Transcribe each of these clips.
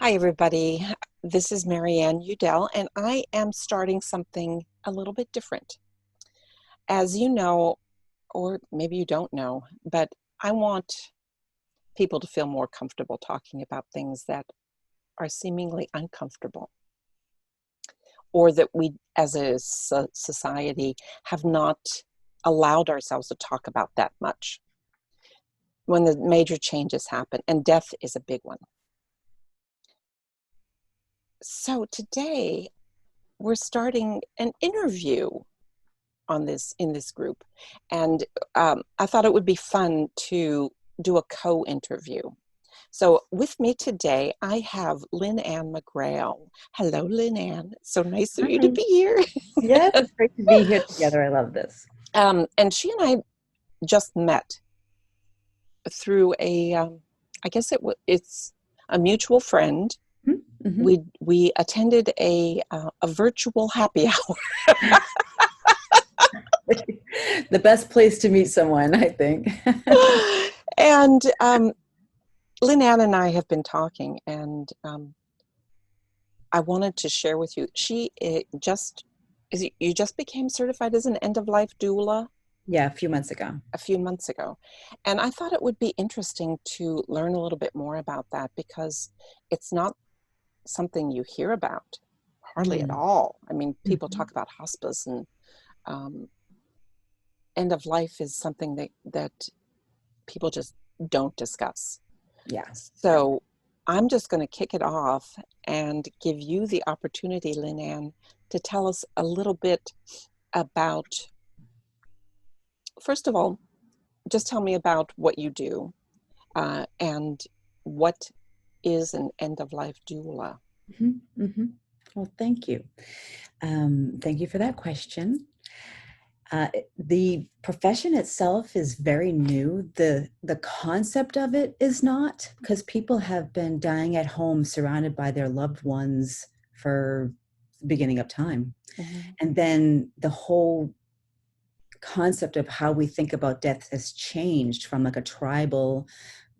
Hi, everybody. This is Lynne-Anne Udell, and I am starting something a little bit different. As you know, or maybe you don't know, but I want people to feel more comfortable talking about things that are seemingly uncomfortable, or that we as a society have not allowed ourselves to talk about that much when the major changes happen, and death is a big one. So today we're starting an interview on this in this group, and I thought it would be fun to do a co-interview. So with me today, I have Lynne-Anne McGrail. Hello, Lynne-Anne. So nice of you to Hi. be here. Yes, it's great to be here together. I love this. And she and I just met through I guess it's a mutual friend. Mm-hmm. We attended a virtual happy hour. The best place to meet someone, I think. And Lynne-Anne and I have been talking, and I wanted to share with you. You just became certified as an end-of-life doula Yeah, a few months ago. a few months ago. And I thought it would be interesting to learn a little bit more about that, because it's not something you hear about hardly at Mm. all. I mean, people Mhm. talk about hospice, and end of life is something that people just don't discuss. Yeah. Yeah. So I'm just going to kick it off and give you the opportunity, Lynne-Anne, to tell us a little bit about, first of all, just tell me about what you do, and what is an end-of-life doula. Mhm. Mhm. Well, thank you. Thank you for that question. The profession itself is very new. The concept of it is not, because people have been dying at home surrounded by their loved ones for the beginning of time. Mhm. And then the whole concept of how we think about death has changed from like a tribal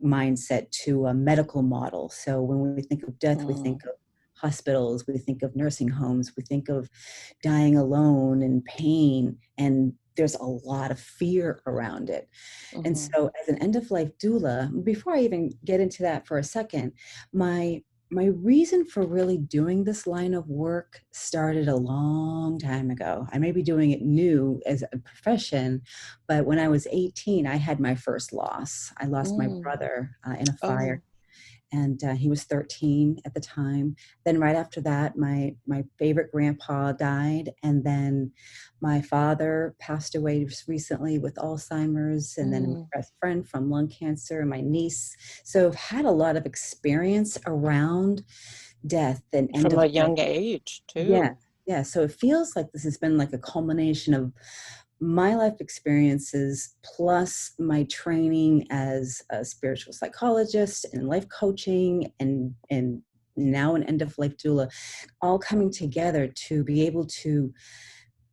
mindset to a medical model. So when we think of death, we think Mm. of hospitals, we think of nursing homes, we think of dying alone and pain, and there's a lot of fear around it. And Mhm. so as an end of life doula, before I even get into that for a second, my reason for really doing this line of work started a long time ago. I may be doing it new as a profession, but when I was 18, I had my first loss. I lost my Mm. brother in a fire, Oh. and he was 13 at the time. Then right after that, my favorite grandpa died, and then my father passed away just recently with Alzheimer's, and then Mm. my best friend from lung cancer, and my niece. So I've had a lot of experience around death and end From of a life. young age, Yeah, too. yeah. So it feels like this has been like a culmination of my life experiences plus my training as a spiritual psychologist and life coaching and now an end of life doula, all coming together to be able to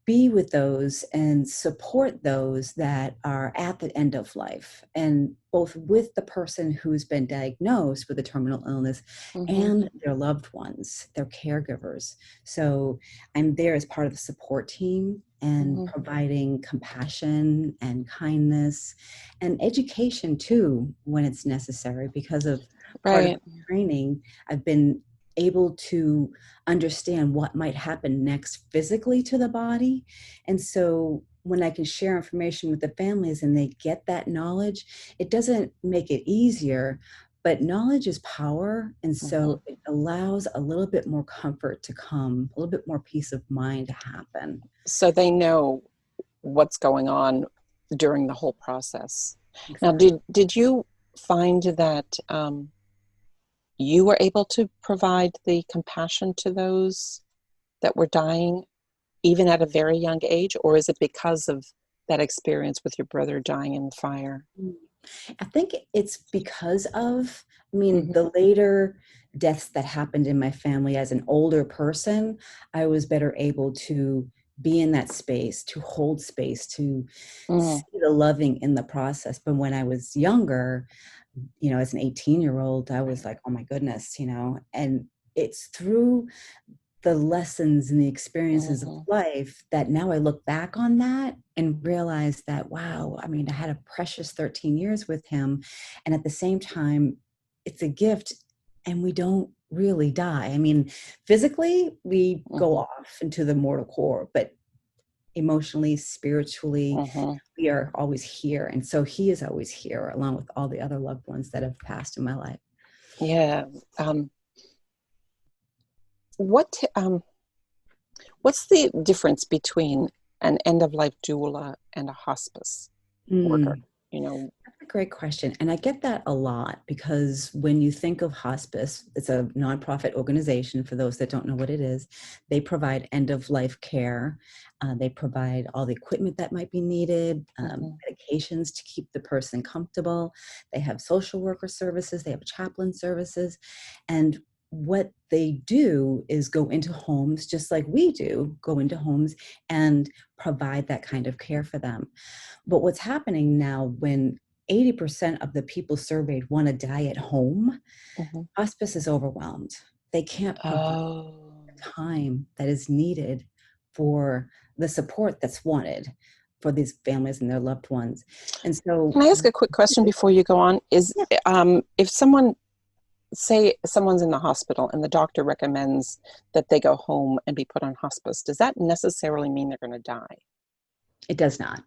be with those and support those that are at the end of life, and both with the person who's been diagnosed with a terminal illness Mhm. and their loved ones, their caregivers. So I'm there as part of the support team and Mhm. providing compassion and kindness and education too when it's necessary, because of part of Right. training. I've been able to understand what might happen next physically to the body. And so when I can share information with the families and they get that knowledge, it doesn't make it easier, but knowledge is power. And Mhm. so it allows a little bit more comfort to come, a little bit more peace of mind to happen. So they know what's going on during the whole process. Now, Exactly. did you find that you were able to provide the compassion to those that were dying, even at a very young age, or is it because of that experience with your brother dying in the fire? I think it's because of, I mean, Mm-hmm. the later deaths that happened in my family as an older person, I was better able to be in that space, to hold space, to see Mm. the loving in the process. But when I was younger, as an 18-year-old, I was Right. like, oh my goodness, and it's through the lessons and the experiences of Mm-hmm. life that now I look back on that and realize that, wow, I mean, I had a precious 13 years with him. And at the same time, it's a gift and we don't really die. I mean, physically, we go Mm-hmm. off into the mortal core, but emotionally, spiritually, Mm-hmm. we are always here. And so he is always here along with all the other loved ones that have passed in my life. Yeah. Um, what what's the difference between an end of life doula and a hospice worker? Mm. You know. That's a great question. And I get that a lot because when you think of hospice, it's a nonprofit organization. For those that don't know what it is, they provide end of life care. They provide all the equipment that might be needed, Mm-hmm. medications to keep the person comfortable. They have social worker services, they have chaplain services. And what they do is go into homes, just like we do, go into homes and provide that kind of care for them. But what's happening now, when 80% of the people surveyed want to die at home, Mm-hmm. hospice is overwhelmed. They can't provide Oh. the time that is needed for the support that's wanted for these families and their loved ones. And so, Can I ask a quick question before you go on? Is yeah, if someone, say someone's in the hospital and the doctor recommends that they go home and be put on hospice, does that necessarily mean they're going to die? it does not.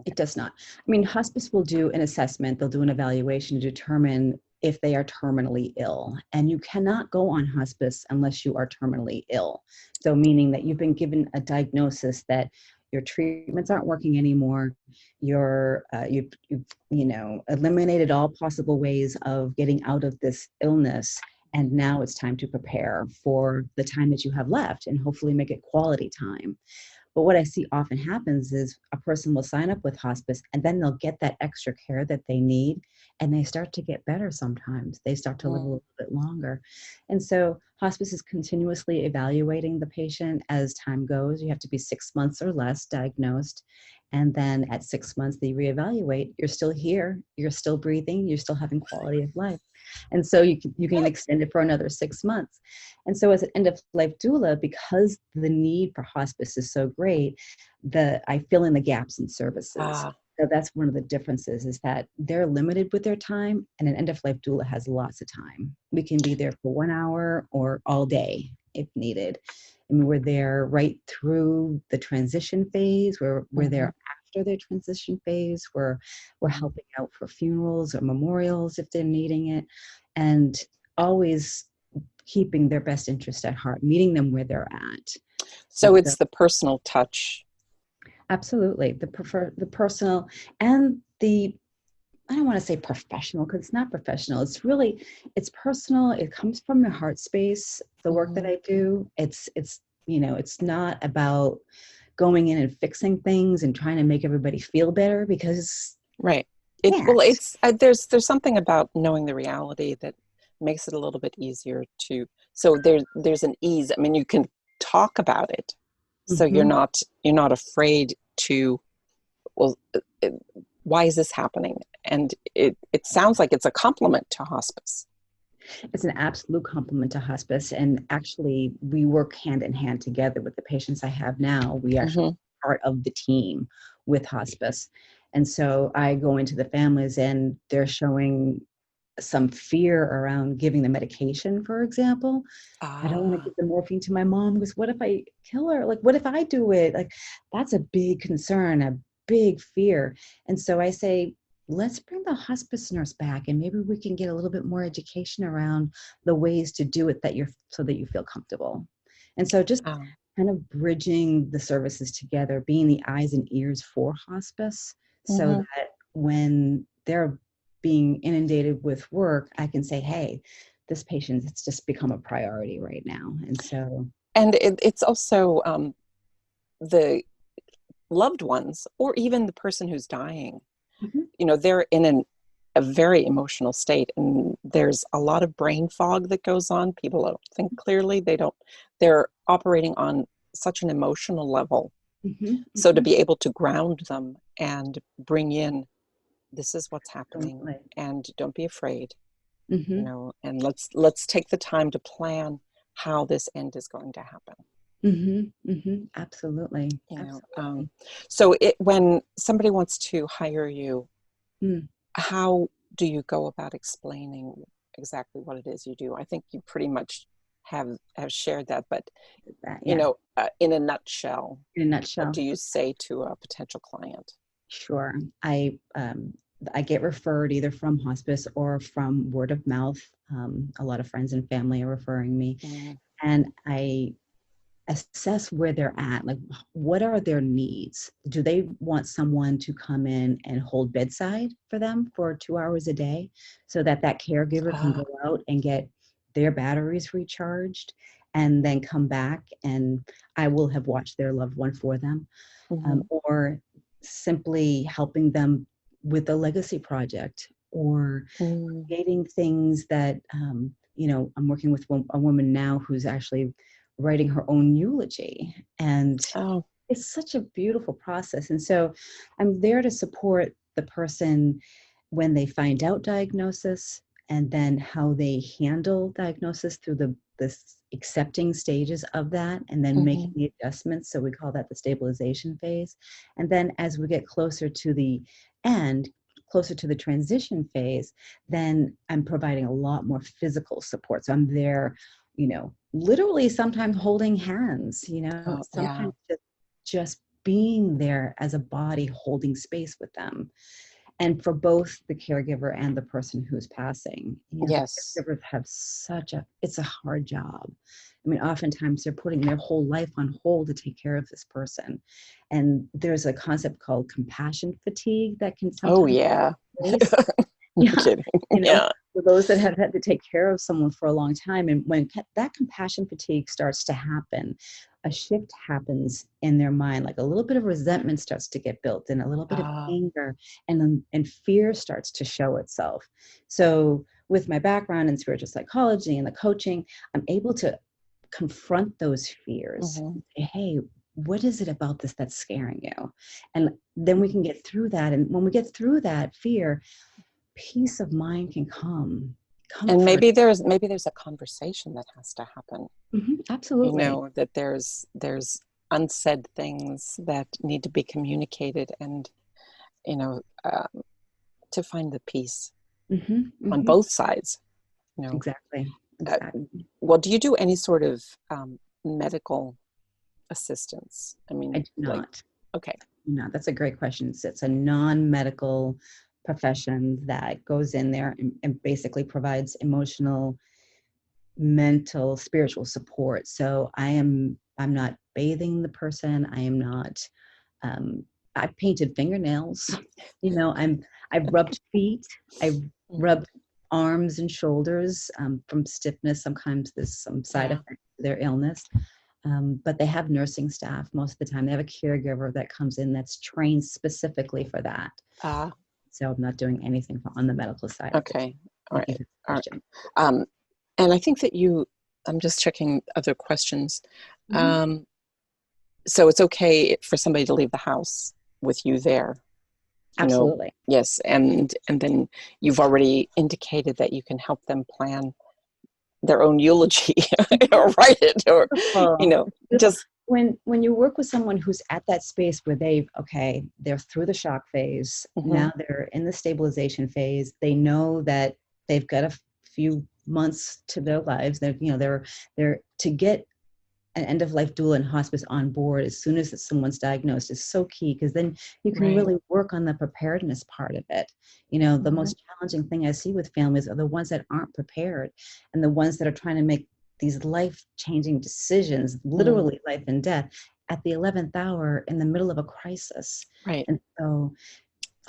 It Okay. does not. I mean, hospice will do an assessment, they'll do an evaluation to determine if they are terminally ill. And you cannot go on hospice unless you are terminally ill. So, meaning that you've been given a diagnosis that your treatments aren't working anymore. You've eliminated all possible ways of getting out of this illness. And now it's time to prepare for the time that you have left and hopefully make it quality time. But what I see often happens is a person will sign up with hospice and then they'll get that extra care that they need and they start to get better sometimes. They start to live a Mm. little bit longer. And so hospice is continuously evaluating the patient as time goes. You have to be 6 months or less diagnosed. And then at 6 months, they reevaluate. You're still here, you're still breathing, you're still having quality of life. And so you can extend it for another 6 months. And so as an end of life doula, because the need for hospice is so great, I fill in the gaps in services. Ah, So that's one of the differences is that they're limited with their time and an end of life doula has lots of time. We can be there for 1 hour or all day if needed. And we're there right through the transition phase. We're mm-hmm. there after the transition phase. We're helping out for funerals or memorials if they're needing it. And always keeping their best interest at heart, meeting them where they're at. And So so, it's the personal touch. absolutely, the personal and the I don't want to say professional because it's not professional. It's personal. It comes from my heart space. The work that Mm-hmm. I do, it's not about going in and fixing things and trying to make everybody feel better because Right. you It well, can't. it's there's something about knowing the reality that makes it a little bit easier to. So there's an ease. I mean, you can talk about it, so Mhm. you're not afraid to. Well, why is this happening? And it sounds like it's a compliment to hospice. It's an absolute compliment to hospice. And actually, we work hand in hand together with the patients I have now. We actually Mm-hmm. part of the team with hospice. And so I go into the families and they're showing some fear around giving the medication, for example. I don't want to Ah. give the morphine to my mom because what if I kill her? Like, what if I do it? Like, that's a big concern, a big fear. And so I say, let's bring the hospice nurse back and maybe we can get a little bit more education around the ways to do it so that you feel comfortable. And so just Um, kind of bridging the services together, being the eyes and ears for hospice so mhm. that when they're being inundated with work, I can say, hey, this patient, it's just become a priority right now. And so, And it's also the loved ones, or even the person who's dying. mhm, They're in a very emotional state, and there's a lot of brain fog that goes on. People don't think clearly. They're operating on such an emotional level. mhm, So to mhm. be able to ground them and bring in this is what's happening, Absolutely. and don't be afraid, Mm-hmm. and let's take the time to plan how this end is going to happen. Mm-hmm. Mm-hmm. Absolutely. you know um, Absolutely. so when somebody wants to hire you, Mm. how do you go about explaining exactly what it is you do? I think you pretty much have shared that, but That, yeah. in a nutshell, In a what nutshell. do you say to a potential client? Sure. I get referred either from hospice or from word of mouth. A lot of friends and family are referring me, Mm, and I assess where they're at. Like, what are their needs? Do they want someone to come in and hold bedside for them for 2 hours a day, so that that caregiver can uh, go out and get their batteries recharged, and then come back and I will have watched their loved one for them, mhm. or simply helping them with a legacy project, or Mm. creating things that, I'm working with a woman now who's actually writing her own eulogy. And Oh. it's such a beautiful process. And so I'm there to support the person when they find out diagnosis, and then how they handle diagnosis through this accepting stages of that, and then making Mhm. the adjustments. So we call that the stabilization phase. And then as we get closer to the end, closer to the transition phase, then I'm providing a lot more physical support. So I'm there, literally sometimes holding hands, Oh, yeah. sometimes just being there as a body, holding space with them. And for both the caregiver and the person who's passing, the Yes. caregivers have it's a hard job. I mean, oftentimes they're putting their whole life on hold to take care of this person. And there's a concept called compassion fatigue that can Oh, sometimes yeah. take place. No Yeah, kidding. you know, Yeah. for those that have had to take care of someone for a long time, and when that compassion fatigue starts to happen, a shift happens in their mind, like a little bit of resentment starts to get built and a little bit of uh, anger, and fear starts to show itself. So with my background in spiritual psychology and the coaching, I'm able to confront those fears mhm. and say, hey, what is it about this that's scaring you? And then we can get through that. And when we get through that fear, peace of mind can come, And comfort. maybe there's a conversation that has to happen, Absolutely. that there's unsaid things that need to be communicated, and you know uh, to find the peace Hmm. on Hmm. both sides. you know Exactly. uh, Exactly. well, do you do any sort of medical assistance? I I mean, do like, not. okay. No, that's a great question. It's a non-medical profession that goes in there and basically provides emotional, mental, spiritual support. So I'm not bathing the person. I am not, um, I painted fingernails. I've rubbed feet. I've Mhm. rubbed arms and shoulders, from stiffness. Sometimes there's some side Yeah. effects to their illness. But they have nursing staff most of the time. They have a caregiver that comes in that's trained specifically for that. uh, So I'm not doing anything on the medical side of it. okay. All Thank you right. for the All right. question. um, and I think that I'm just checking other questions. Mhm. um, so it's okay for somebody to leave the house with you there, you know Absolutely. yes, and then you've already indicated that you can help them plan their own eulogy, or write it, or you Beautiful. know It's beautiful. just When you work with someone who's at that space where they're through the shock phase, mhm. now they're in the stabilization phase. They know that they've got a few months to their lives. They're to get an end of life doula and hospice on board as soon as someone's diagnosed is so key, because then you can Right. really work on the preparedness part of it. The Mhm. most challenging thing I see with families are the ones that aren't prepared, and the ones that are trying to make these life changing decisions, Mm. literally life and death, at the 11th hour in the middle of a crisis. Right. And so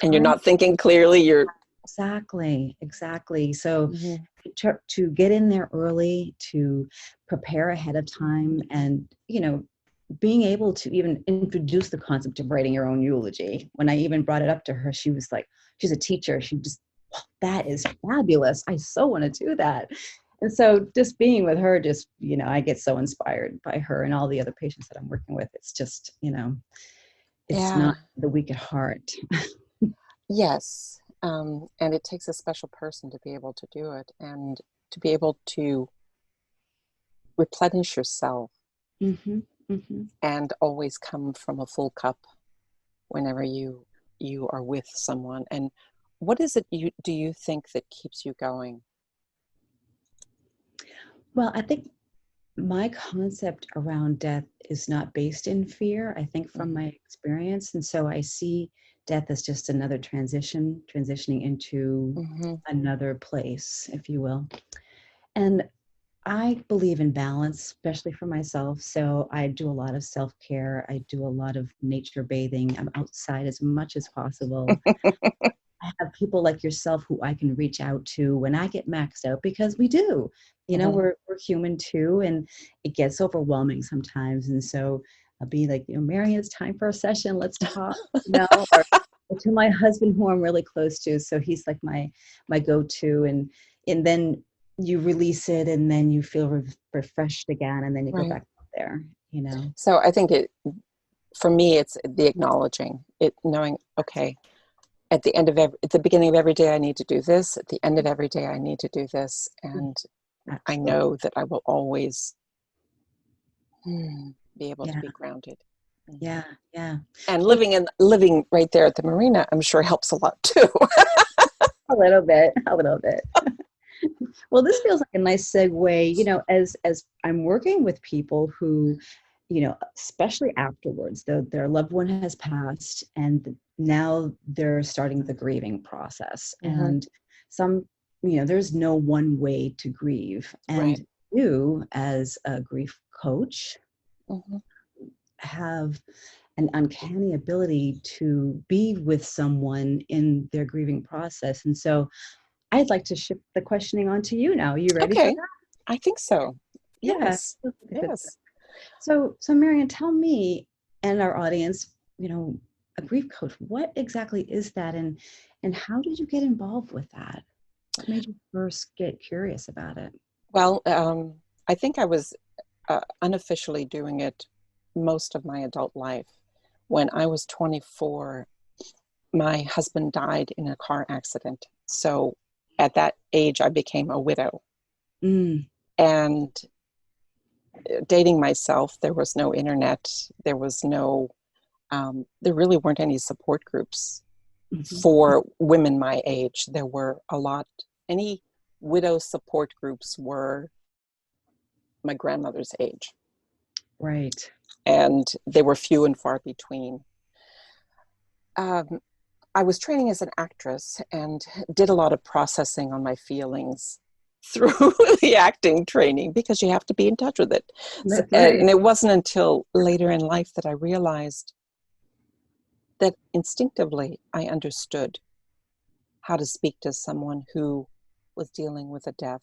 And you're trying not thinking clearly. You're Exactly, exactly. So mhm. to get in there early, to prepare ahead of time, and being able to even introduce the concept of writing your own eulogy. When I even brought it up to her, she was like, she's a teacher. She just, "Wow, that is fabulous. I so want to do that." And so just being with her, I get so inspired by her and all the other patients that I'm working with. It's just, it's Yeah. not the weak at heart. Yes. And it takes a special person to be able to do it and to be able to replenish yourself Mm-hmm. Mm-hmm. and always come from a full cup whenever you are with someone. And what is it you think that keeps you going? Well, I think my concept around death is not based in fear, I think from Mm-hmm. my experience. And so I see death as just another transitioning into Mm-hmm. another place, if you will. And I believe in balance, especially for myself. So I do a lot of self care. I do a lot of nature bathing. I'm outside as much as possible. I have people like yourself who I can reach out to when I get maxed out because we do. Mm-hmm. We're human too, and it gets overwhelming sometimes. And so I'll be like, Marian, it's time for a session. Let's talk. Or to my husband, who I'm really close to, so he's like my go-to, and then you release it, and then you feel refreshed again, and then you go Right. back out there. So I think for me, it's the acknowledging it, knowing, okay, at the beginning of every day, I need to do this. At the end of every day, I need to do this. And I Absolutely. know that I will always be able to Yeah. be grounded. Yeah. Yeah. And Well, living right there at the marina, I'm sure helps a lot too. a little bit, a little bit. Well, this feels like a nice segue, as I'm working with people who, especially afterwards, their loved one has passed and now they're starting the grieving process. Hmm. And some, there's no one way to grieve. Right. And you, as a grief coach, Hmm. have an uncanny ability to be with someone in their grieving process. And so I'd like to shift the questioning on to you now. Are you ready for Okay. that? I think so. Yeah. Yes. Feels like a good fit. Yes. So Marian, tell me and our audience, a grief coach, what exactly is that, and how did you get involved with that? What made you first get curious about it? Well, I think I was unofficially doing it most of my adult life. When I was 24, my husband died in a car accident. So at that age, I became a widow. Mm, And dating myself, there was no internet, there was no, there really weren't any support groups mhm. for women my age. There were a lot, any widow support groups were my grandmother's age, Right. and they were few and far between. Um, I was training as an actress and did a lot of processing on my feelings through the acting training because you have to be in touch with it. So, That's right. and it wasn't until later in life that I realized that instinctively I understood how to speak to someone who was dealing with a death,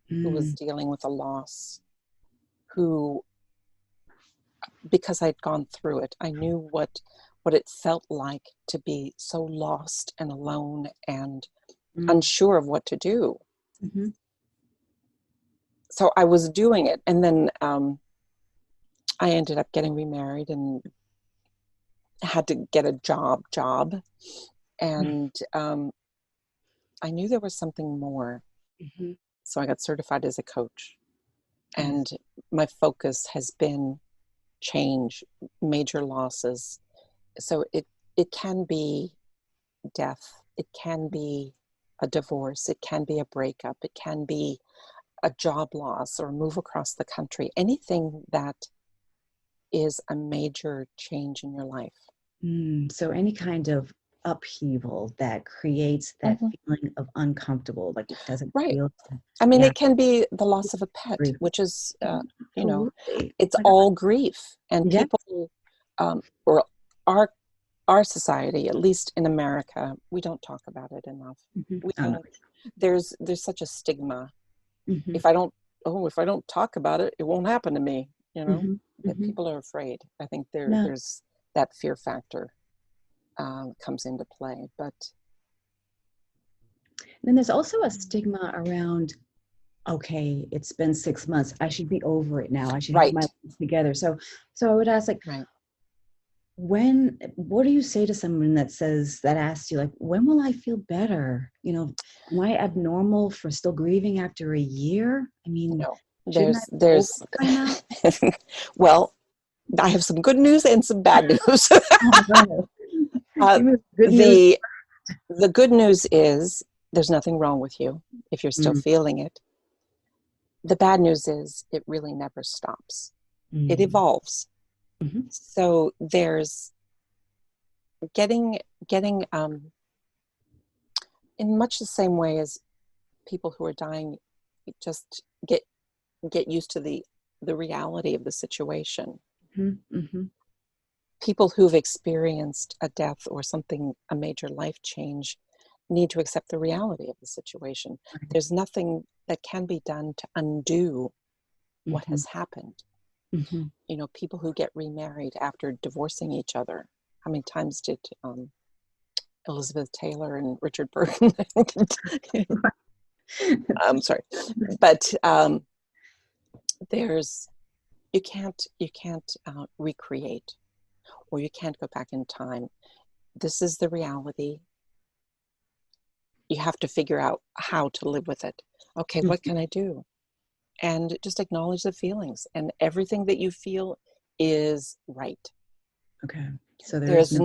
who was Mm, dealing with a loss, who, because I'd gone through it, I knew what it felt like to be so lost and alone and mm, unsure of what to do. mhm. So I was doing it, and then I ended up getting remarried and had to get a job, and I knew there was something more. Mhm. So I got certified as a coach, Yes. and my focus has been change, major losses. So it can be death, it can be a divorce, it can be a breakup, it can be a job loss or move across the country, anything that is a major change in your life. So any kind of upheaval that creates that Hmm. feeling of uncomfortable, like it doesn't Right. feel, I mean, yeah, it can be the loss of a pet, grief. which is, you know, Absolutely. it's My God. all grief. And Yeah. people, or our our society, at least in America, we don't talk about it enough. Mhm. We Oh, no. don't. There's such a stigma. Mhm. If I don't, oh, if I don't talk about it, it won't happen to me. Mhm. That Mhm. people are afraid. I think Yeah. there's that fear factor comes into play. But Then there's also a stigma around, okay, it's been 6 months. I should be over it now. I should have my right, life together. So I would ask, like, right. what do you say to someone that asks you, like, when will I feel better? Am I abnormal for still grieving after a year? I mean, No, shouldn't I there's be over there's it by now? well, I have some good news and some bad news. Oh, go ahead. uh, Give me good news. the the good news is there's nothing wrong with you if you're still Mm, feeling it. The bad news is it really never stops. It mm, evolves. mhm, So there's getting in much the same way as people who are dying just get used to the reality of the situation. mhm, mhm. People who've experienced a death or something, a major life change, need to accept the reality of the situation. Right. There's nothing that can be done to undo what Mhm, has happened. mhm. People who get remarried after divorcing each other. How many times did Elizabeth Taylor and Richard Burton? I'm sorry, but there's you can't recreate, or you can't go back in time. This is the reality. You have to figure out how to live with it. Okay, what Mhm. can I do? And just acknowledge the feelings, and everything that you feel is right. Okay. So there is There's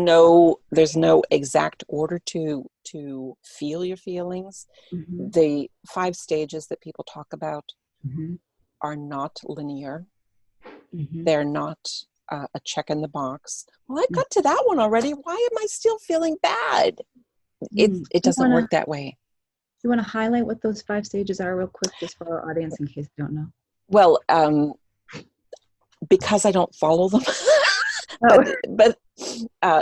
no. no exact order to feel your feelings. Mhm, The 5 stages that people talk about mhm, are not linear. mhm, They're not a check in the box. Well, I mhm. got to that one already. Why am I still feeling bad? it Mm. it doesn't work that way. You want to highlight what those 5 stages are real quick, just for our audience in case they don't know? Well, because I don't follow them. Oh, but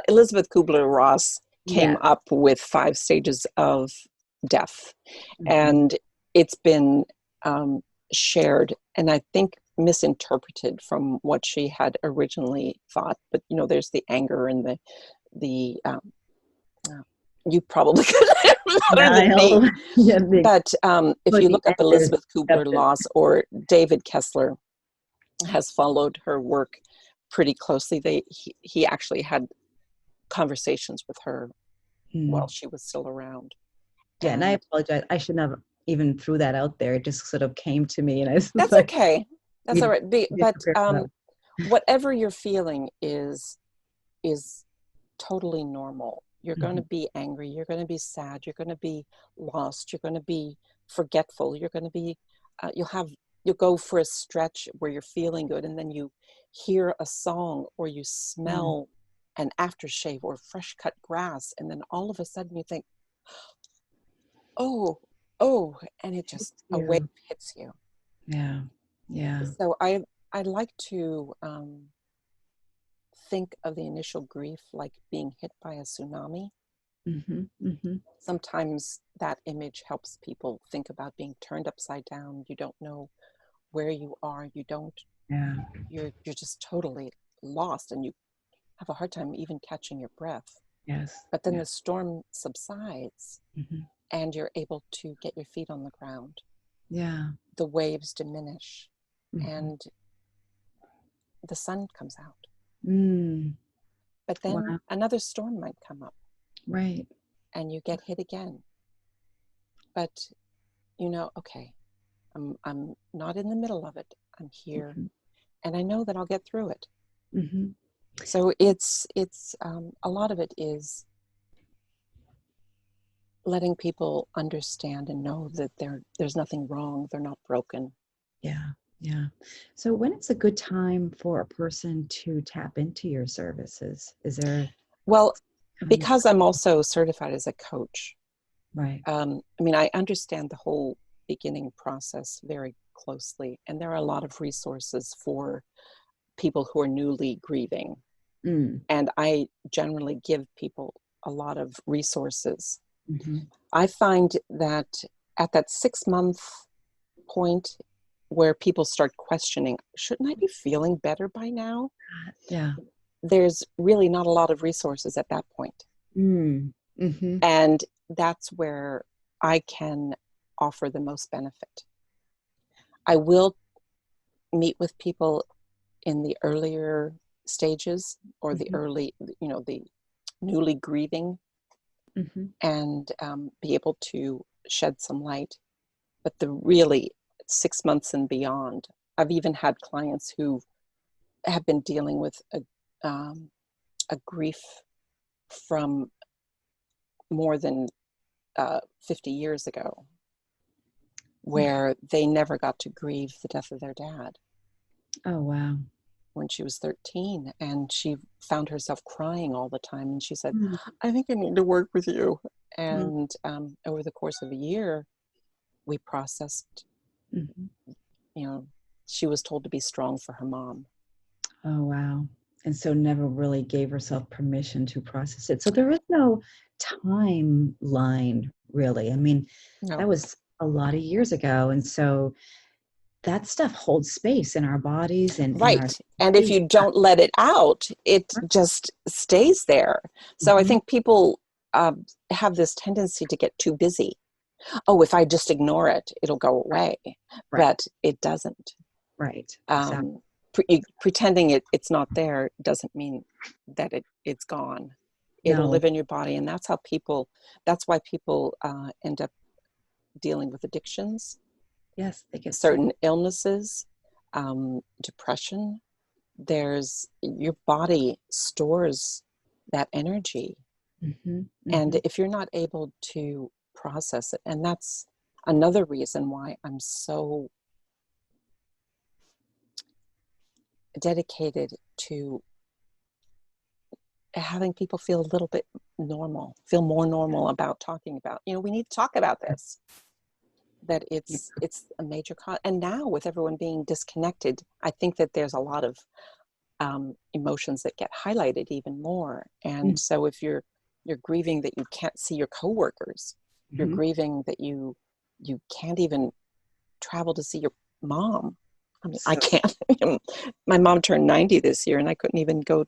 Elizabeth Kubler-Ross came yeah. up with 5 stages of death, Mhm, and it's been um, shared, and I think misinterpreted from what she had originally thought. But there's the anger and the uh, you probably could better than me. denial. Yeah, But if but you the look up anger is Elizabeth acceptance. Kubler-Ross, or David Kessler has followed her work pretty closely. He actually had conversations with her while Mm. she was still around. Yeah, and I And apologize. I shouldn't have even threw that out there. It just sort of came to me, and I was just that's like, okay. That's all "We right. did But prepare for that." whatever you're feeling is totally normal. You're going to Mhm, be angry. You're going to be sad. You're going to be lost. You're going to be forgetful. You're going to be you'll go for a stretch where you're feeling good, and then you hear a song, or you mm, smell an aftershave or fresh cut grass, and then all of a sudden you think, oh, oh, and it just a wave you. hits you. Yeah, yeah. So I like to think of the initial grief like being hit by a tsunami. Mhm, mhm. Sometimes that image helps people think about being turned upside down. You don't know where you are. Yeah, You're just totally lost, and you have a hard time even catching your breath. yes, But then yeah. the storm subsides, Mhm. and you're able to get your feet on the ground. Yeah. The waves diminish, Mhm. and the sun comes out. Mm, But then wow, another storm might come up, right. and you get hit again. But okay, I'm not in the middle of it. I'm here, Mhm, and I know that I'll get through it. mhm. So it's a lot of it is letting people understand and know that there's nothing wrong. They're not broken. Yeah, yeah. So when is a good time for a person to tap into your services? Is there Well, time of because I'm also certified as a coach, right? I mean, I understand the whole beginning process very closely, and there are a lot of resources for people who are newly grieving. Mm, And I generally give people a lot of resources. mhm. I find that at that 6 month point where people start questioning, shouldn't I be feeling better by now? Yeah. There's really not a lot of resources at that point. Mm, mhm. And that's where I can offer the most benefit. I will meet with people in the earlier stages or the Mm-hmm. early, the newly grieving, Mm-hmm. and be able to shed some light. But the really 6 months and beyond, I've even had clients who have been dealing with a grief from more than 50 years ago, where they never got to grieve the death of their dad Oh, wow. when she was 13. And she found herself crying all the time. And she said, Mm-hmm. I think I need to work with you. And over the course of a year, we processed, Mm-hmm. she was told to be strong for her mom. Oh, wow. And so never really gave herself permission to process it. So there is no timeline, really. I mean, that No. was a lot of years ago. And so that stuff holds space in our bodies and in our Right. And if space. you don't let it out, it just stays there. So I Mm-hmm. think people have this tendency to get too busy. Oh, if I just ignore it, it'll go away. Right. But it doesn't. Right. Exactly. Um, Pretending it's not there doesn't mean that it's gone. It'll No. live in your body. And that's why people end up dealing with addictions, Yes, they get sick. certain illnesses, depression. Your body stores that energy. Mm-hmm. Mm-hmm. And if you're not able to process it, and that's another reason why I'm so dedicated to having people feel a little bit feel more normal about talking about, we need to talk about this, that it's a major and now with everyone being disconnected, I think that there's a lot of emotions that get highlighted even more. And so if you're grieving that you can't see your coworkers, you're Mm-hmm. grieving that you can't even travel to see your mom. I mean, I So can't. My mom turned 90 this year, and I couldn't even go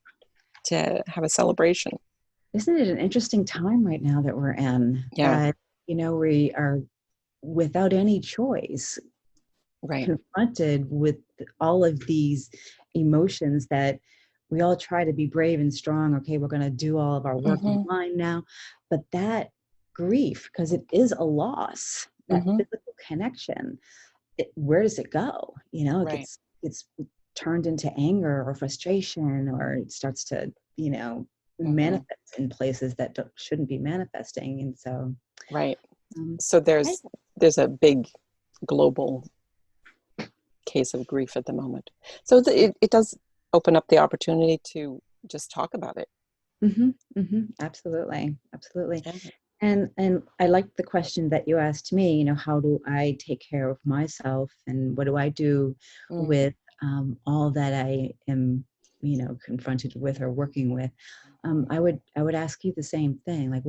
to have a celebration. isn't it an interesting time right now that we're in Yeah, that, we are without any choice right. confronted with all of these emotions that we all try to be brave and strong. Okay, we're going to do all of our work Mm-hmm, online now. But that grief, because it is a loss, that mm-hmm, physical connection, where does it go? It right. gets turned into anger or frustration, or it starts to, Mm-hmm, manifest in places that shouldn't be manifesting. And so, right. um, So I, there's a big global case of grief at the moment. So it does open up the opportunity to just talk about it. absolutely, absolutely. Yeah. And I like the question that you asked me, how do I take care of myself and what do I do Mm, with all that I am, confronted with or working with? I would ask you the same thing. Like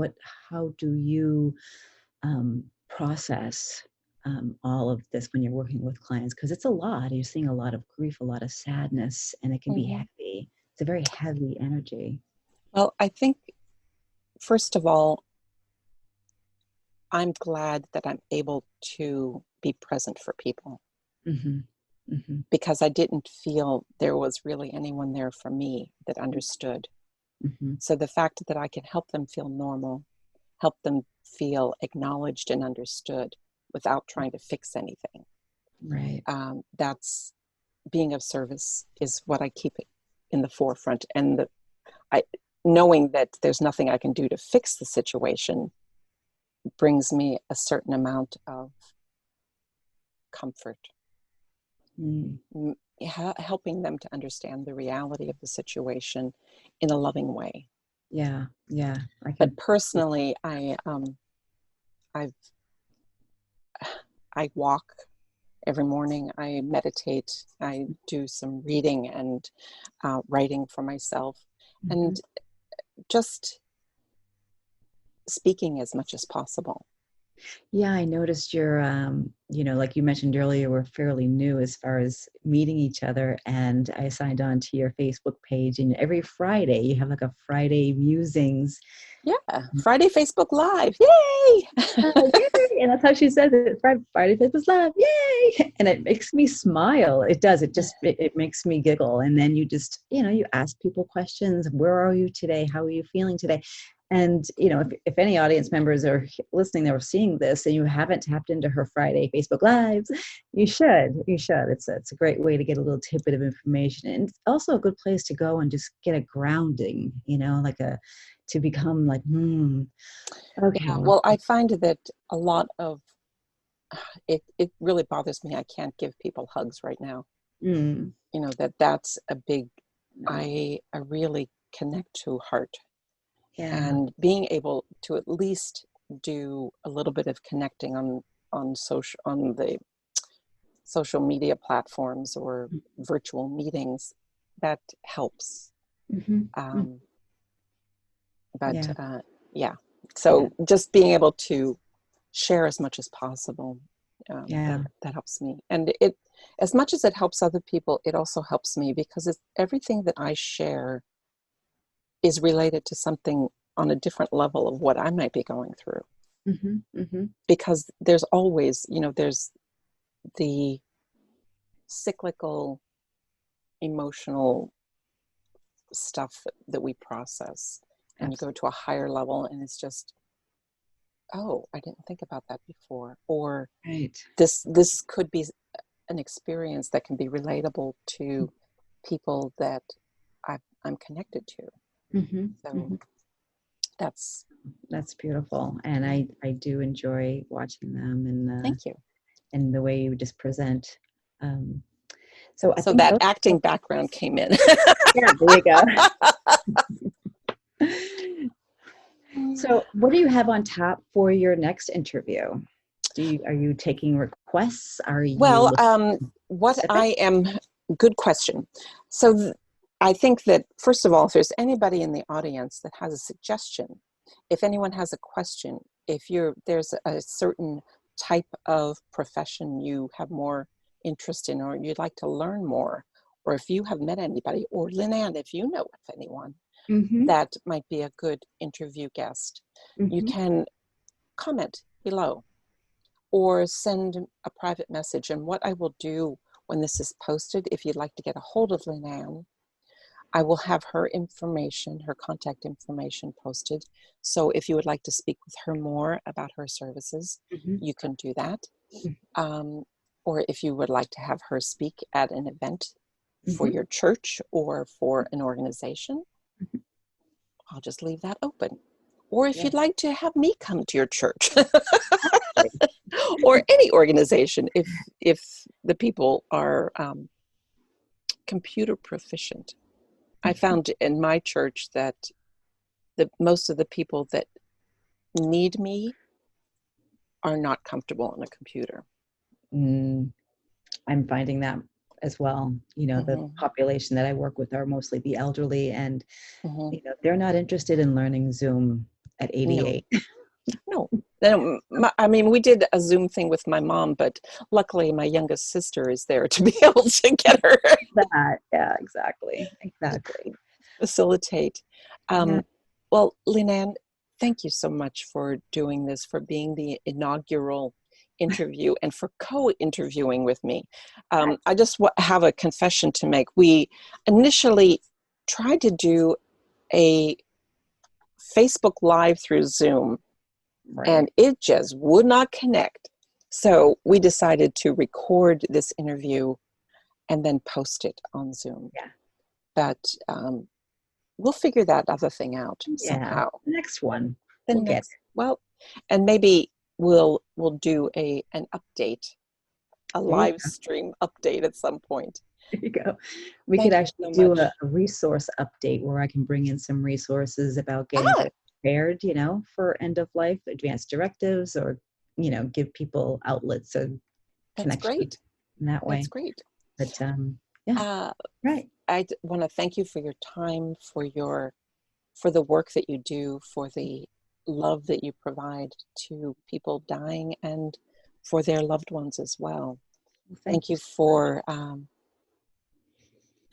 how do you process all of this when you're working with clients? Because it's a lot. You're seeing a lot of grief, a lot of sadness, and it can be mm-hmm. heavy. It's a very heavy energy. Well, I think, first of all, I'm glad that I'm able to be present for people Hmm. Hmm. because I didn't feel there was really anyone there for me that understood. Hmm. So the fact that I can help them feel normal, help them feel acknowledged and understood without trying to fix anything, Right. that's being of service is what I keep it in the forefront. And I, knowing that there's nothing I can do to fix the situation brings me a certain amount of comfort, Mm. helping them to understand the reality of the situation in a loving way. Yeah, yeah, I But can. personally, I've, I walk every morning. I meditate. I do some reading and writing for myself, Mhm. and just speaking as much as possible. Yeah, I noticed you're, like you mentioned earlier, we're fairly new as far as meeting each other. And I signed on to your Facebook page, and every Friday you have like a Friday musings. Yeah, Friday Facebook Live. Yay! And that's how she says it. Friday 5th is love. Yay. And it makes me smile. It does. It makes me giggle. And then you just, you ask people questions. Where are you today? How are you feeling today? And, if any audience members are listening that are seeing this and you haven't tapped into her Friday Facebook Lives, you should. It's a great way to get a little tidbit of information. And it's also a good place to go and just get a grounding, to become like, Yeah, okay. well, I find that a lot of it really bothers me. I can't give people hugs right now. Mm, That's a big, no. I really connect to heart, Yeah. and being able to at least do a little bit of connecting on the social media platforms or virtual meetings, that helps. Mm-hmm. Um, but Yeah. yeah, Yeah. so just being able to share as much as possible, Yeah. that helps me. And it, as much as it helps other people, it also helps me, because everything that I share is related to something on a different level of what I might be going through. Mm-hmm. Mm-hmm. Because there's always, there's the cyclical emotional stuff that we process, and you go Absolutely. to a higher level and it's just, oh, I didn't think about that before, or Right. this could be an experience that can be relatable to people that I'm connected to. Mm-hmm. So Mm-hmm. that's, That's beautiful. And yeah, I do enjoy watching them thank you. and the way you just present. Um, so I So think that those, acting background came in. yeah, there you go. So what do you have on tap for your next interview? Are you taking requests? Are you Well, looking what specific? I am, good question. So I think that, first of all, if there's anybody in the audience that has a suggestion, if anyone has a question, if there's a certain type of profession you have more interest in, or you'd like to learn more, or if you have met anybody, or Lynne-Anne, if you know of anyone Mm-hmm. that might be a good interview guest, you Mm-hmm. can comment below or send a private message. And what I will do when this is posted, if you'd like to get a hold of Lynne-Anne, I will have her information, her contact information posted. So if you would like to speak with her more about her services, Mm-hmm. you can do that. Or if you would like to have her speak at an event for Mm-hmm. your church or for an organization, I'll just leave that open. Or if Yeah. you'd like to have me come to your church or any organization, if the people are computer proficient. I found in my church that most of the people that need me are not comfortable on a computer. Mm, I'm finding that as well. The Mm-hmm. population that I work with are mostly the elderly, and Mm-hmm. they're not interested in learning Zoom at No, 88. no. I mean, we did a Zoom thing with my mom, but luckily my youngest sister is there to be able to get her That, yeah, exactly. facilitate. Yeah. Um, well, Lynne-Anne, thank you so much for doing this, for being the inaugural interview and for co-interviewing with me. I just have a confession to make. We initially tried to do a Facebook Live through Zoom, Right. and it just would not connect. So we decided to record this interview and then post it on Zoom. Yeah. But we'll figure that other thing out Yeah. somehow. Next one. The We'll get next, well, and maybe we'll do an update, a there you live stream update at some point. There you go. We could Thank you actually so do a much. resource update where I can bring in some resources about getting Ah, folks prepared, for end of life, advanced directives, or, give people outlets of that's connection great. in that That's way. great. But yeah, Uh, right. I want to thank you for your time, for the work that you do, for the love that you provide to people dying and for their loved ones as well. Well, Thank thank you you so much.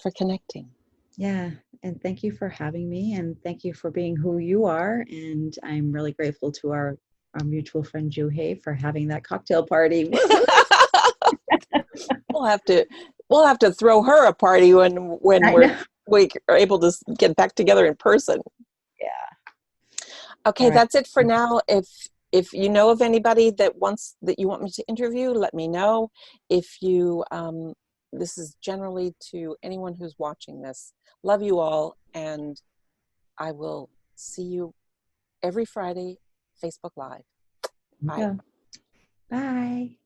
for connecting. Yeah. And thank you for having me, and thank you for being who you are. And I'm really grateful to our our mutual friend Juhei for having that cocktail party. We'll have to throw her a party when I we know. are able to get back together in person. Yeah. Okay, All right. that's it for now. If you know of anybody that you want me to interview, let me know. If you this is generally to anyone who's watching this. Love you all, and I will see you every Friday, Facebook Live. Bye. Go. Bye.